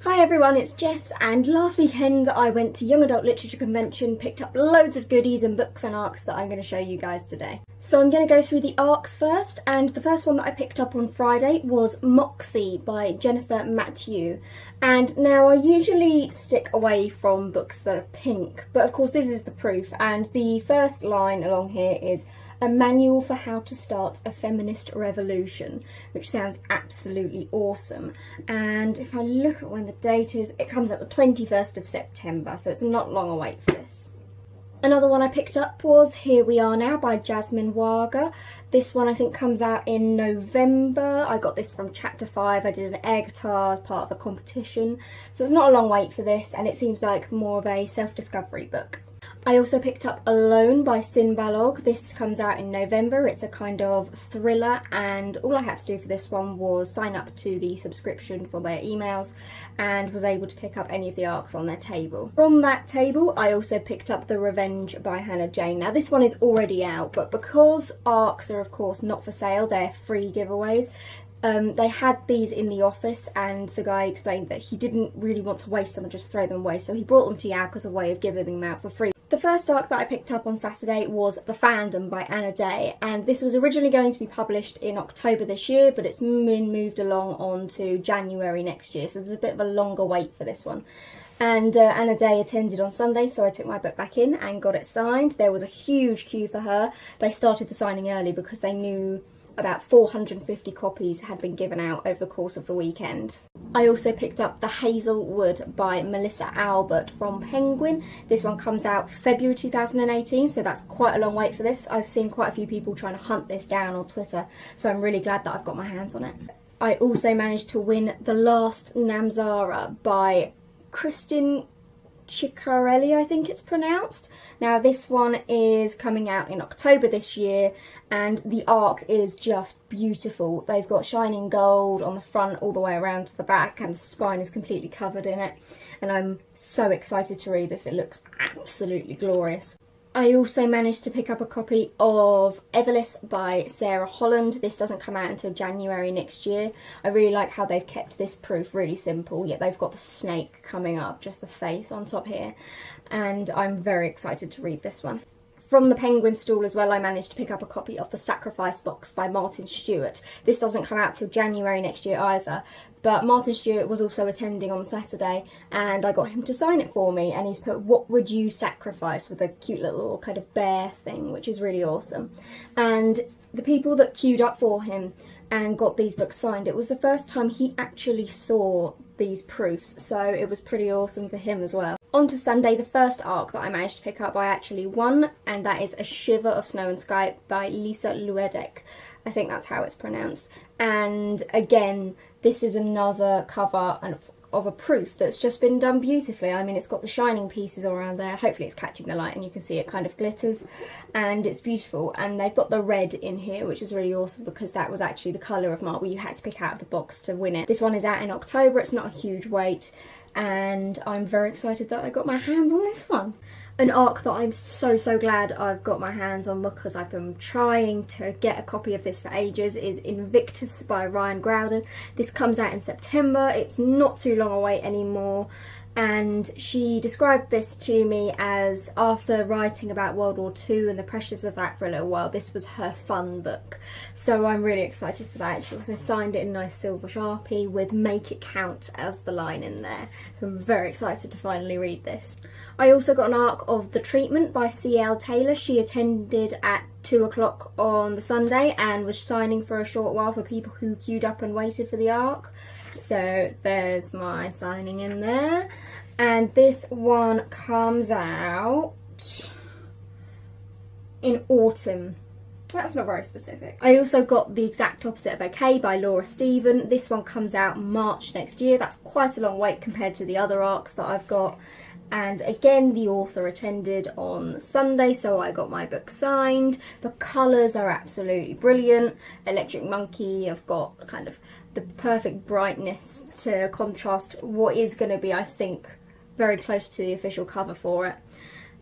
Hi everyone, it's Jess, and last weekend I went to Young Adult Literature Convention, picked up loads of goodies and books and ARCs that I'm going to show you guys today. So I'm going to go through the ARCs first, and the first one that I picked up on Friday was Moxie by Jennifer Mathieu. And now I usually stick away from books that are pink, but of course this is the proof, and the first line along here is a manual for how to start a feminist revolution, which sounds absolutely awesome. And if I look at when the date is, it comes out the 21st of September, so it's not long a wait for this. Another one I picked up was Here We Are Now by Jasmine Waga. This one I think comes out in November. I got this from Chapter 5. I did an air guitar as part of a competition, so it's not a long wait for this, and it seems like more of a self-discovery book. I also picked up Alone by Sin Balog. This comes out in November. It's a kind of thriller, and all I had to do for this one was sign up to the subscription for their emails and was able to pick up any of the ARCs on their table. From that table, I also picked up The Revenge by Hannah Jane. Now this one is already out, but because ARCs are of course not for sale, they're free giveaways. They had these in the office, and the guy explained that he didn't really want to waste them and just throw them away, so he brought them to YALC as a way of giving them out for free. The first ARC that I picked up on Saturday was The Fandom by Anna Day, and this was originally going to be published in October this year, but it's been moved along on to January next year, so there's a bit of a longer wait for this one. And Anna Day attended on Sunday, so I took my book back in and got it signed. There was a huge queue for her. They started the signing early because they knew about 450 copies had been given out over the course of the weekend. I also picked up The Hazelwood by Melissa Albert from Penguin. This one comes out February 2018, so that's quite a long wait for this. I've seen quite a few people trying to hunt this down on Twitter, so I'm really glad that I've got my hands on it. I also managed to win The Last Namzara by Kristin Ciccarelli, I think it's pronounced. Now this one is coming out in October this year, and the ARC is just beautiful. They've got shining gold on the front all the way around to the back, and the spine is completely covered in it, and I'm so excited to read this. It looks absolutely glorious. I also managed to pick up a copy of Everless by Sarah Holland. This doesn't come out until January next year. I really like how they've kept this proof really simple, yet they've got the snake coming up, just the face on top here, and I'm very excited to read this one. From the Penguin stall as well, I managed to pick up a copy of The Sacrifice Box by Martin Stewart. This doesn't come out till January next year either, but Martin Stewart was also attending on Saturday, and I got him to sign it for me, and he's put "What would you sacrifice?" with a cute little kind of bear thing, which is really awesome. And the people that queued up for him and got these books signed, it was the first time he actually saw these proofs, so it was pretty awesome for him as well. On to Sunday, the first ARC that I managed to pick up I actually won, and that is A Shiver of Snow and Sky by Lisa Luedek. I think that's how it's pronounced. And again, this is another cover of a proof that's just been done beautifully. I mean, it's got the shining pieces all around there. Hopefully it's catching the light and you can see it kind of glitters, and it's beautiful. And they've got the red in here, which is really awesome because that was actually the colour of marble you had to pick out of the box to win it. This one is out in October. It's not a huge wait, and I'm very excited that I got my hands on this one. An ARC that I'm so glad I've got my hands on because I've been trying to get a copy of this for ages is Invictus by Ryan Groudon. This comes out in September. It's not too long away anymore, and she described this to me as, after writing about World War II and the pressures of that for a little while, this was her fun book. So I'm really excited for that. She also signed it in a nice silver Sharpie with "Make It Count" as the line in there. So I'm very excited to finally read this. I also got an ARC of The Treatment by C.L. Taylor. She attended at 2 o'clock on the Sunday and was signing for a short while for people who queued up and waited for the ARC. So there's my signing in there. And this one comes out in autumn. That's not very specific. I also got The Exact Opposite of Okay by Laura Stephen. This one comes out March next year. That's quite a long wait compared to the other ARCs that I've got. And again, the author attended on Sunday, so I got my book signed. The colours are absolutely brilliant. Electric Monkey have got kind of the perfect brightness to contrast what is going to be, I think, very close to the official cover for it.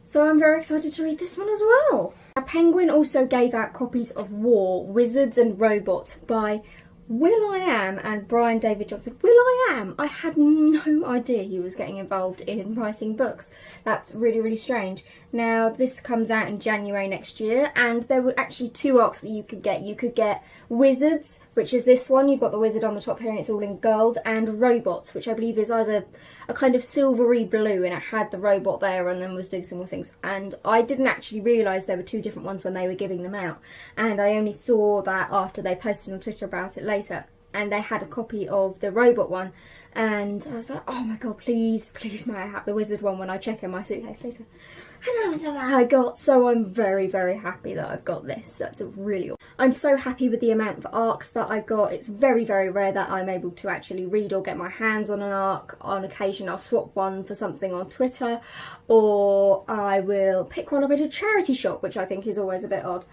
So I'm very excited to read this one as well. Penguin also gave out copies of War, Wizards and Robots by will.i.am and Brian David Johnson. will.i.am, I had no idea he was getting involved in writing books. That's really, really strange. Now, this comes out in January next year, and there were actually 2 ARCs that you could get. You could get Wizards, which is this one. You've got the wizard on the top here and it's all in gold, and Robots, which I believe is either a kind of silvery blue, and it had the robot there and then was doing some more things. And I didn't actually realise there were 2 different ones when they were giving them out, and I only saw that after they posted on Twitter about it later, and they had a copy of the robot one, and I was like, oh my god, please may I have the wizard one when I check in my suitcase later. And that was what I got, so I'm very, very happy that I've got this. That's a really awesome. I'm so happy with the amount of ARCs that I got. It's very, very rare that I'm able to actually read or get my hands on an ARC. On occasion I'll swap one for something on Twitter, or I will pick one up at a charity shop, which I think is always a bit odd.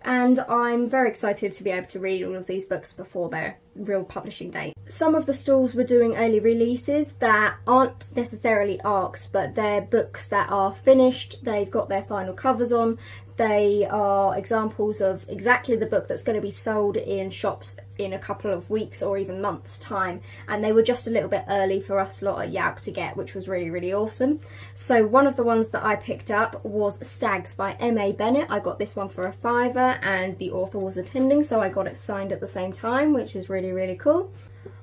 And I'm very excited to be able to read all of these books before their real publishing date. Some of the stalls were doing early releases that aren't necessarily ARCs, but they're books that are finished, they've got their final covers on, they are examples of exactly the book that's going to be sold in shops in a couple of weeks or even months' time, and they were just a little bit early for us lot at YALC to get, which was really, really awesome. So one of the ones that I picked up was Stags by M.A. Bennett. I got this one for a £5, and the author was attending, so I got it signed at the same time, which is really, really cool.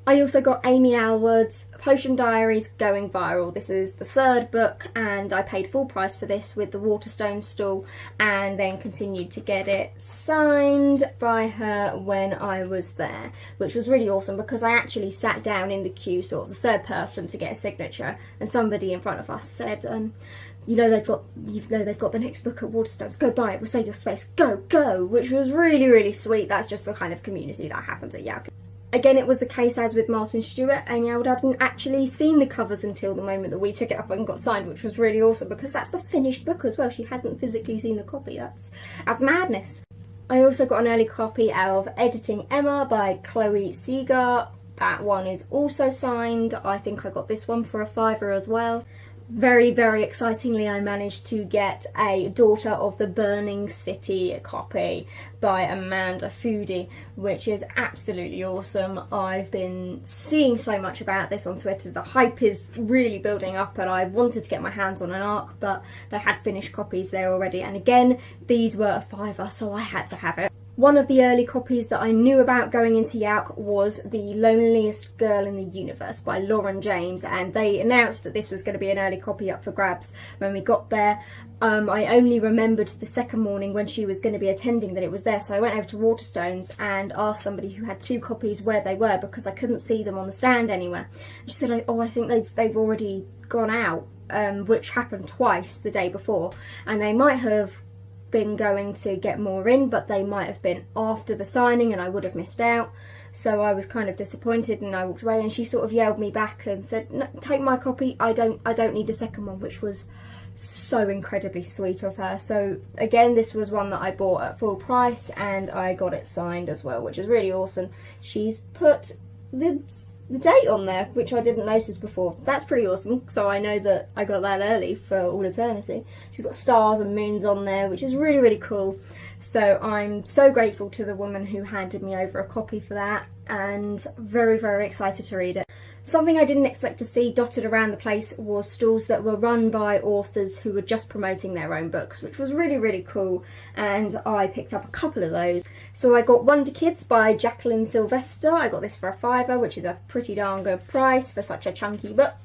I also got Amy Alwood's Potion Diaries Going Viral. This is the 3rd book, and I paid full price for this with the Waterstone stall, and then continued to get it signed by her when I was there, which was really awesome because I actually sat down in the queue, sort of the 3rd person to get a signature, and somebody in front of us said, you know they've got the next book at Waterstones, go buy it, we'll save your space, go, which was really, really sweet. That's just the kind of community that happens at YALC. Again, it was the case as with Martin Stewart. Amy Alwood hadn't actually seen the covers until the moment that we took it up and got signed, which was really awesome because that's the finished book as well. She hadn't physically seen the copy. That's madness. I also got an early copy of Editing Emma by Chloe Segar. That one is also signed. I think I got this one for a £5 as well. Very, very excitingly, I managed to get a Daughter of the Burning City copy by Amanda Foodie, which is absolutely awesome. I've been seeing so much about this on Twitter. The hype is really building up, and I wanted to get my hands on an ARC, but they had finished copies there already. And again, these were a £5, so I had to have it. One of the early copies that I knew about going into YALC was The Loneliest Girl in the Universe by Lauren James, and they announced that this was going to be an early copy up for grabs when we got there. I only remembered the second morning when she was going to be attending that it was there, so I went over to Waterstones and asked somebody who had 2 copies where they were because I couldn't see them on the stand anywhere. She said, oh, I think they've already gone out, which happened twice the day before, and they might have been going to get more in, but they might have been after the signing and I would have missed out. So I was kind of disappointed and I walked away, and she sort of yelled me back and said, no, take my copy, I don't need a second one, which was so incredibly sweet of her. So again, this was one that I bought at full price and I got it signed as well, which is really awesome. She's put the date on there, which I didn't notice before. That's pretty awesome, so I know that I got that early for all eternity. She's got stars and moons on there, which is really, really cool. So I'm so grateful to the woman who handed me over a copy for that, and very, very excited to read it. Something I didn't expect to see dotted around the place was stalls that were run by authors who were just promoting their own books, which was really, really cool, and I picked up a couple of those. So I got Wonder Kids by Jacqueline Sylvester. I got this for a £5, which is a pretty darn good price for such a chunky book,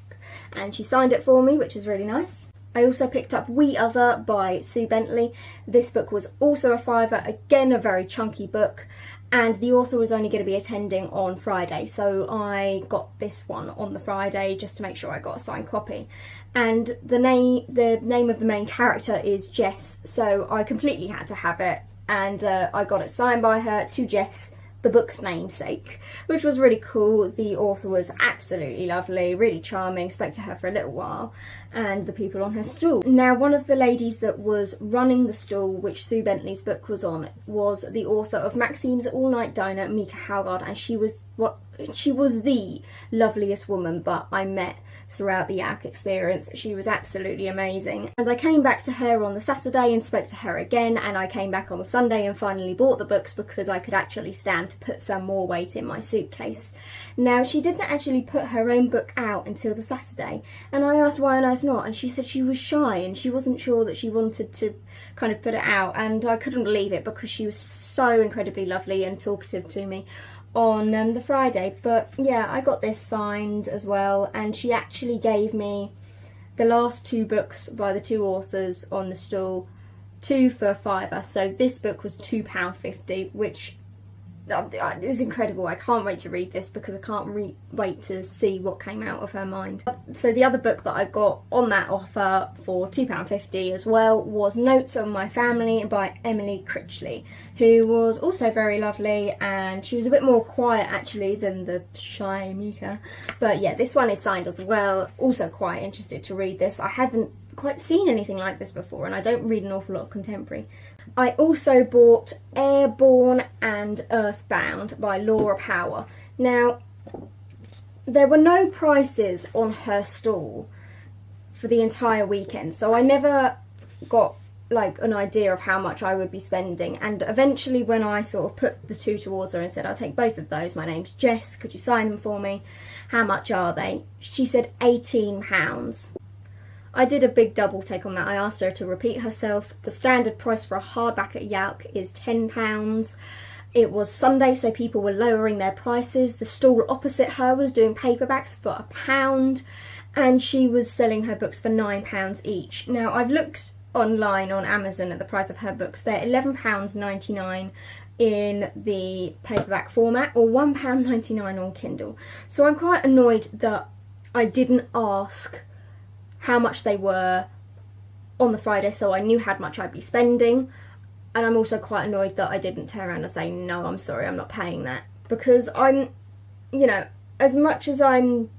and she signed it for me, which is really nice. I also picked up We Other by Sue Bentley. This book was also a £5, again a very chunky book, and the author was only going to be attending on Friday, so I got this one on the Friday just to make sure I got a signed copy. And the name of the main character is Jess, so I completely had to have it, and I got it signed by her to Jess, the book's namesake, which was really cool. The author was absolutely lovely, really charming, spoke to her for a little while, and the people on her stall. Now, one of the ladies that was running the stall, which Sue Bentley's book was on, was the author of Maxine's All Night Diner, Mika Howard, and she was the loveliest woman that I met throughout the YALC experience. She was absolutely amazing. And I came back to her on the Saturday and spoke to her again, and I came back on the Sunday and finally bought the books because I could actually stand to put some more weight in my suitcase. Now, she didn't actually put her own book out until the Saturday, and I asked why on earth not, and she said she was shy and she wasn't sure that she wanted to kind of put it out, and I couldn't believe it because she was so incredibly lovely and talkative to me on the Friday. But yeah, I got this signed as well, and she actually gave me the last 2 books by the 2 authors on the stall, 2 for a £5. So this book was £2.50, which it was incredible. I can't wait to read this because I can't wait to see what came out of her mind. So the other book that I got on that offer for £2.50 as well was Notes on My Family by Emily Critchley, who was also very lovely, and she was a bit more quiet actually than the shy Mika. But yeah, this one is signed as well. Also quite interested to read this. I haven't quite seen anything like this before, and I don't read an awful lot of contemporary. I also bought Airborne and Earthbound by Laura Power. Now, there were no prices on her stall for the entire weekend, so I never got like an idea of how much I would be spending. And eventually, when I sort of put the 2 towards her and said, I'll take both of those, my name's Jess, could you sign them for me? How much are they? She said £18. I did a big double take on that. I asked her to repeat herself. The standard price for a hardback at YALC is £10. It was Sunday, so people were lowering their prices. The stall opposite her was doing paperbacks for £1, and she was selling her books for £9 each. Now, I've looked online on Amazon at the price of her books. They're £11.99 in the paperback format, or £1.99 on Kindle. So I'm quite annoyed that I didn't ask how much they were on the Friday, so I knew how much I'd be spending. And I'm also quite annoyed that I didn't turn around and say, no, I'm sorry, I'm not paying that. Because I'm, you know, as much as I'm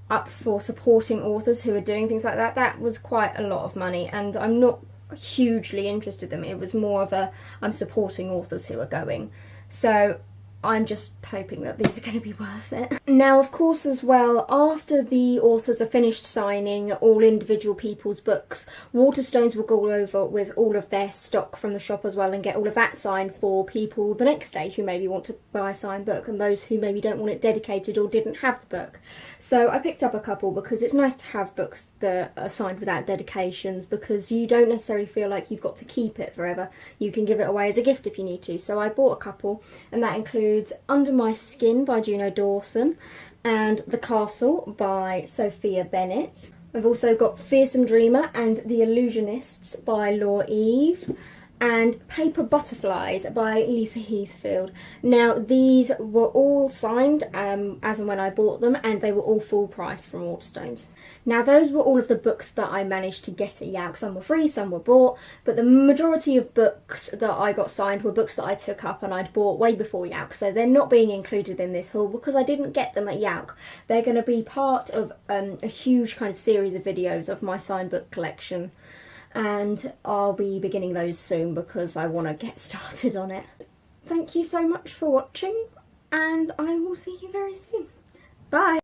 up for supporting authors who are doing things like that, that was quite a lot of money, and I'm not hugely interested in them. It was more of a, I'm supporting authors who are going. So I'm just hoping that these are going to be worth it. Now, of course, as well, after the authors are finished signing all individual people's books, Waterstones will go over with all of their stock from the shop as well and get all of that signed for people the next day who maybe want to buy a signed book, and those who maybe don't want it dedicated or didn't have the book. So I picked up a couple because it's nice to have books that are signed without dedications, because you don't necessarily feel like you've got to keep it forever. You can give it away as a gift if you need to. So I bought a couple, and that includes Under My Skin by Juno Dawson and The Castle by Sophia Bennett. I've also got Fearsome Dreamer and The Illusionists by Laura Eve, and Paper Butterflies by Lisa Heathfield. Now, these were all signed as and when I bought them, and they were all full price from Waterstones. Now, those were all of the books that I managed to get at YALC. Some were free, some were bought, but the majority of books that I got signed were books that I took up and I'd bought way before YALC, so they're not being included in this haul because I didn't get them at YALC. They're going to be part of a huge kind of series of videos of my signed book collection, and I'll be beginning those soon because I want to get started on it. Thank you so much for watching, and I will see you very soon. Bye!